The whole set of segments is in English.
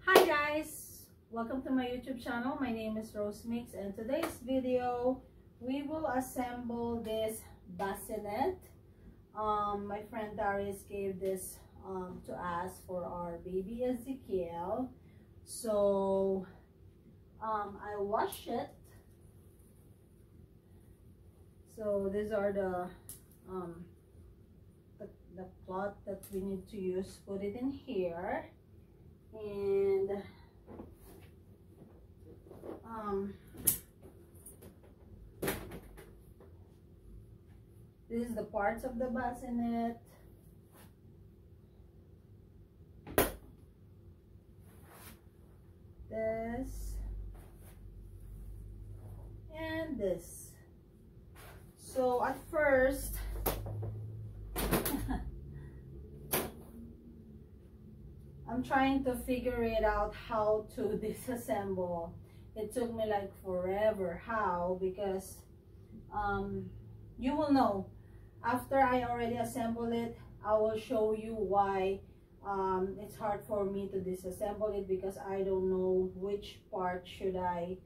Hi guys, welcome to my YouTube channel. My name is Rose Mix, and today's video we will assemble this bassinet. My friend Darius gave this to us for our baby Ezekiel. So I washed it. So these are the cloth that we need to use. Put it in here. And this is the parts of the bassinet. This and this. So at first I'm trying to figure it out how to disassemble. It took me like forever. How? Because you will know after I already assemble it. I will show you why it's hard for me to disassemble it, because I don't know which part should I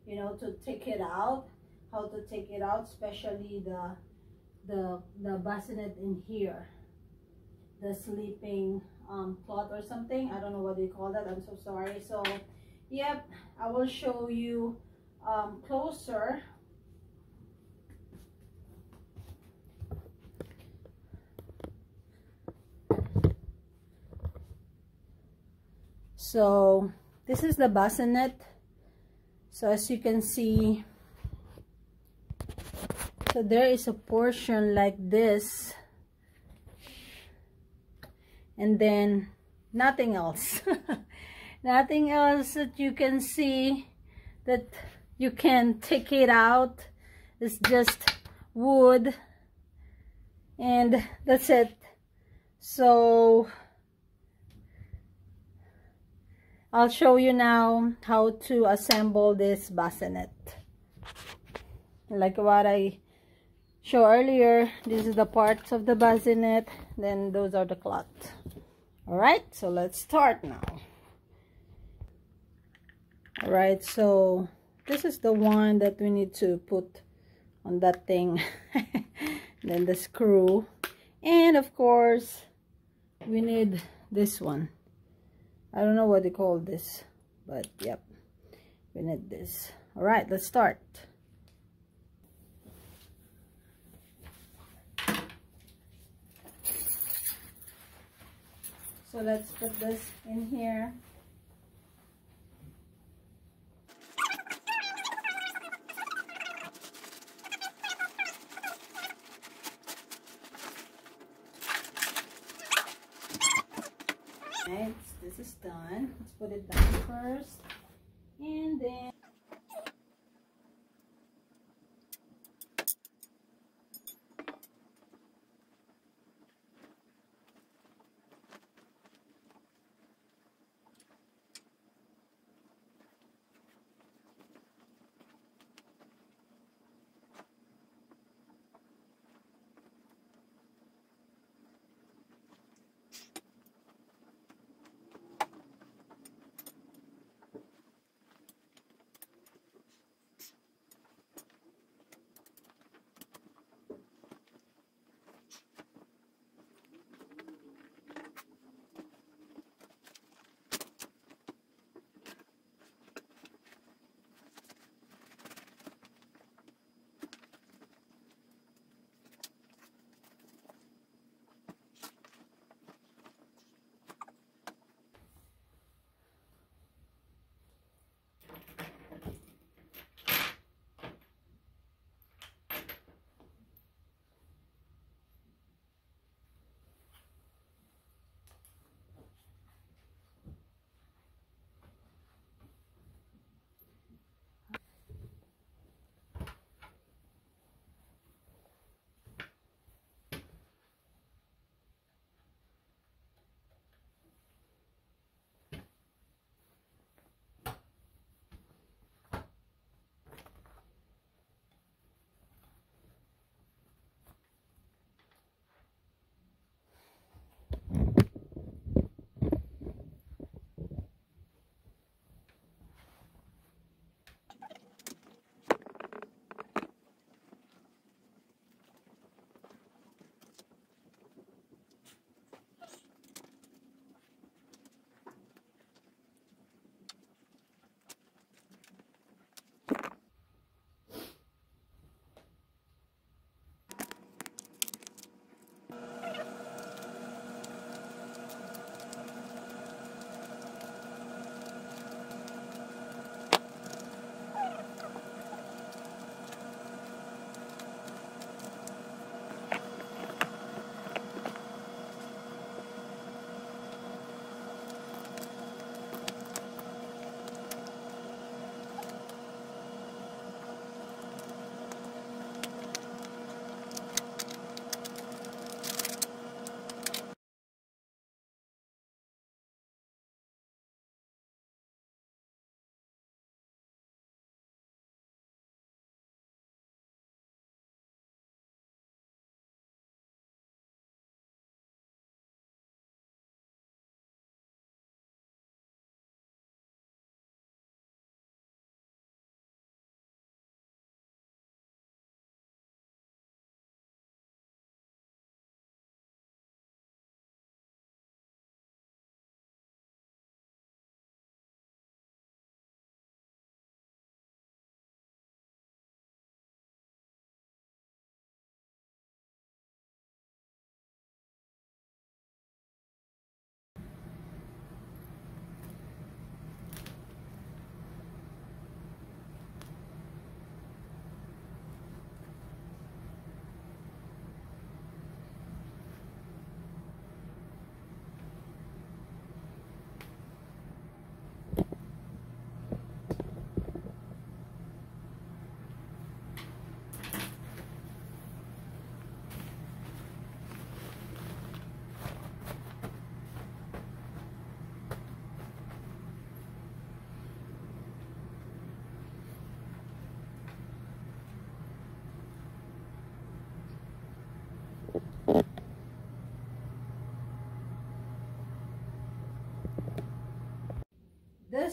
you know, to take it out, how to take it out, especially the bassinet in here, the sleeping cloth or something. I don't know what they call that. I'm so sorry. So yep, I will show you closer. So this is the bassinet. So as you can see, so there is a portion like this, and then nothing else. Nothing else that you can see that you can take it out. It's just wood, and that's it. So I'll show you now how to assemble this bassinet. Like what I showed earlier, this is the parts of the bassinet, then those are the cloth. Alright, so let's start now. Alright, so this is the one that we need to put on that thing. Then the screw. And of course, we need this one. I don't know what they call this, but yep, we need this. Alright, let's start. So let's put this in here. Right, this is done. Let's put it down first, and then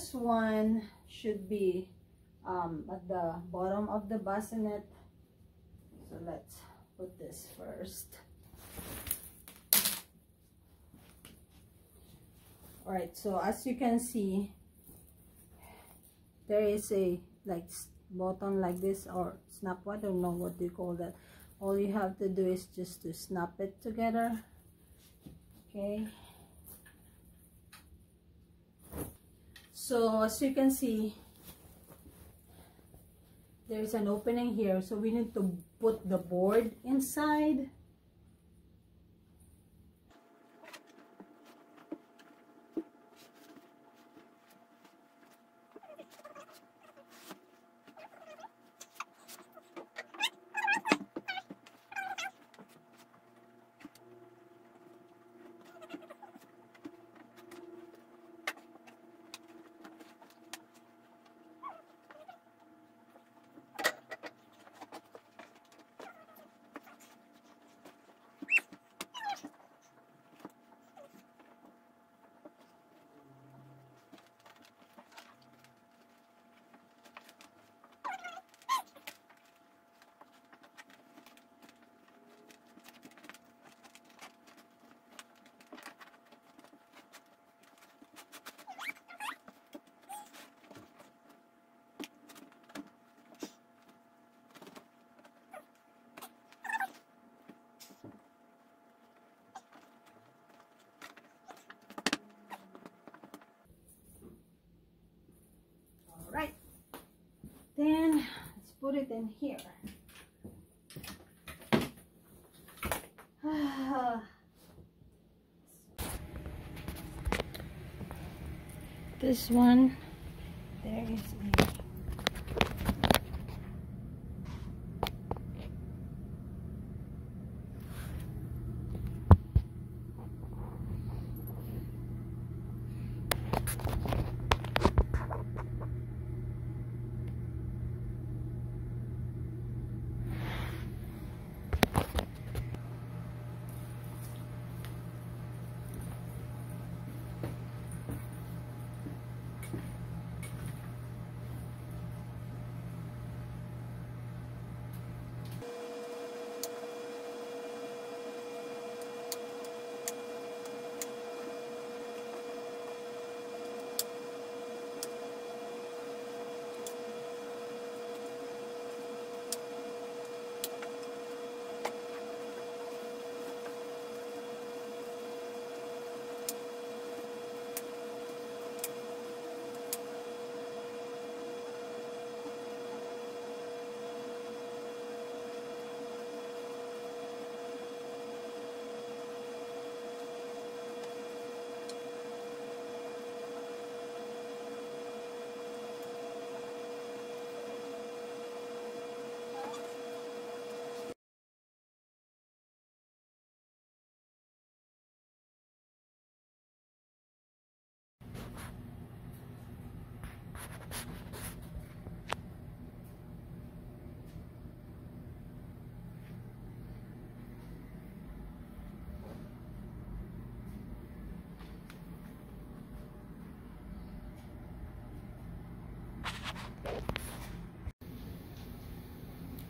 this one should be at the bottom of the bassinet. So let's put this first. Alright, so as you can see, there is a like button like this, or snap, I don't know what you call that. All you have to do is just to snap it together. Okay, so as you can see, there's an opening here, so we need to put the board inside. Right, then let's put it in here. This one, there is a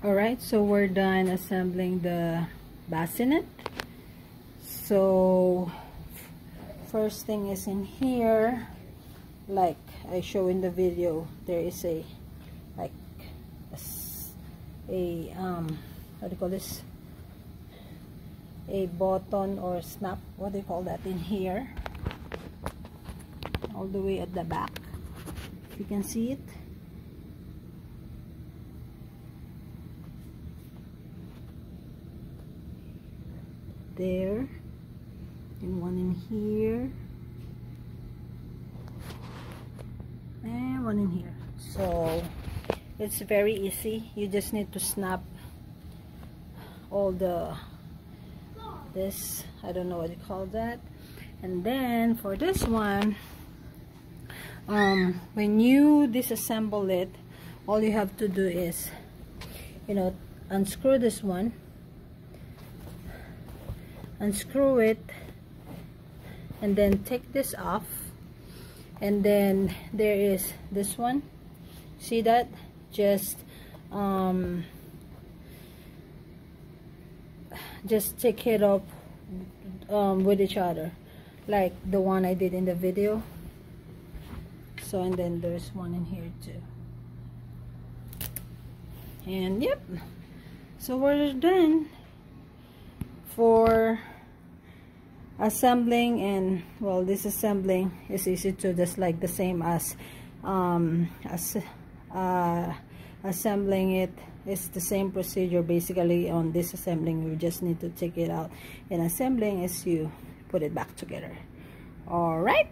Alright, so we're done assembling the bassinet. So first thing is in here, like I show in the video, there is a like a what do you call this, a button or snap, what do you call that, in here all the way at the back, if you can see it. There, and one in here, and one in here. So it's very easy. You just need to snap all this, I don't know what you call that. And then for this one, when you disassemble it, all you have to do is, you know, unscrew this one, unscrew it, and then take this off, And then there is this one, see that? Just take it up with each other, like the one I did in the video. So, and then there's one in here too. And yep, so we're done for assembling. And well, disassembling is easy too, just like the same as assembling it. It's the same procedure basically. On disassembling, you just need to take it out, and assembling is you put it back together. All right,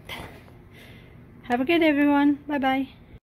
have a good day everyone. Bye bye.